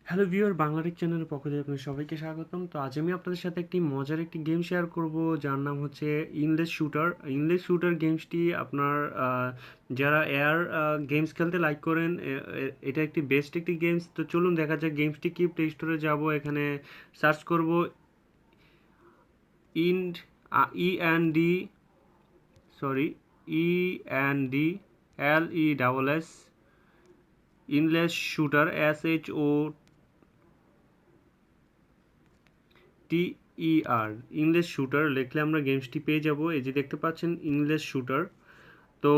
Hello viewer Bangla Tech চ্যানেলের পক্ষ থেকে আপনাদের সবাইকে স্বাগতম। তো আজ আমি আপনাদের সাথে একটি মজার একটি গেম শেয়ার করব, যার নাম হচ্ছে ইনলেস শুটার। ইনলেস শুটার গেমসটি আপনার যারা এয়ার গেমস খেলতে লাইক করেন, এটা একটি বেস্ট একটি গেমস। তো চলুন দেখা যাক গেমসটি কি। প্লে স্টোরে যাব, এখানে সার্চ করব ইন্ড E N D sorry ENDLESS ইনলেস shooter SHOOTER English shooter লিখলে আমরা গেমসটি পেয়ে যাব। এই যে দেখতে পাচ্ছেন ইংলিশ শুটার। তো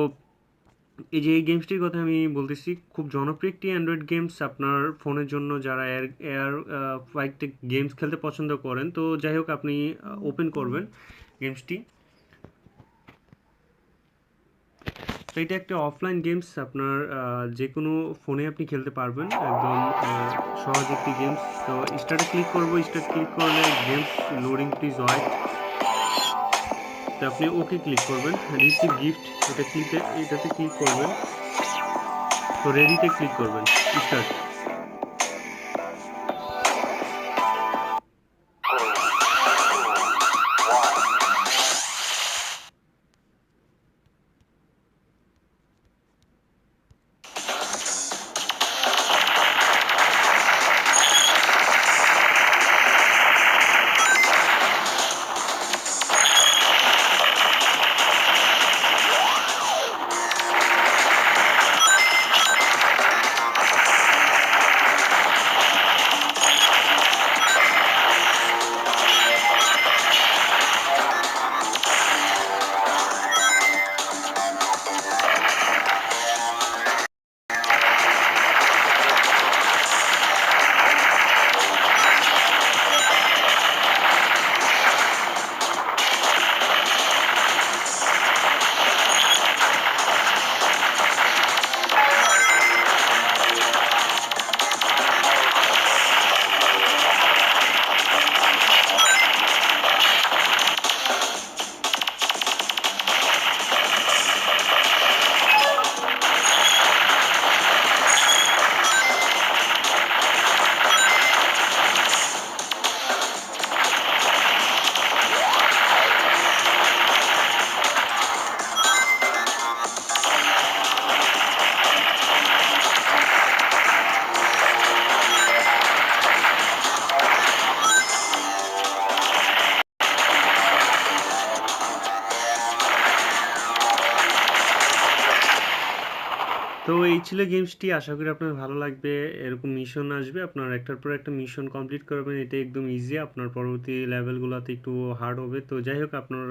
এই যে এই গেমসটির কথা আমি বলতেছি, খুব জনপ্রিয় একটি অ্যান্ড্রয়েড গেমস আপনার ফোনের জন্য, যারা এয়ার এয়ার ফাইট গেমস খেলতে পছন্দ করেন। তো যাই হোক, আপনি ওপেন করবেন গেমসটি। তো এটা একটা অফলাইন গেমস, আপনার যে কোনো ফোনে আপনি খেলতে পারবেন, একদম সহজ একটি গেমস। তো স্টার্টে ক্লিক করবো। স্টার্ট ক্লিক করলে গেমস লোডিং প্লিজ ওয়েট। তো আপনি ওকে ক্লিক করবেন। রিসিভ গিফট এটাতে ক্লিক করবেন। তো রেডিতে ক্লিক করবেন। স্টার্ট। তো এই ছিল গেমসটি। আশা করি আপনার ভালো লাগবে। এরকম মিশন আসবে, আপনার একটার পর একটা মিশন কমপ্লিট করবেন। এটা একদম ইজি, আপনার পরবর্তী লেভেলগুলোতে একটু হার্ড হবে। তো যাই হোক, আপনার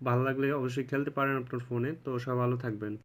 ভালো লাগলে অবশ্যই খেলতে পারেন আপনার ফোনে। তো সব ভালো থাকবেন।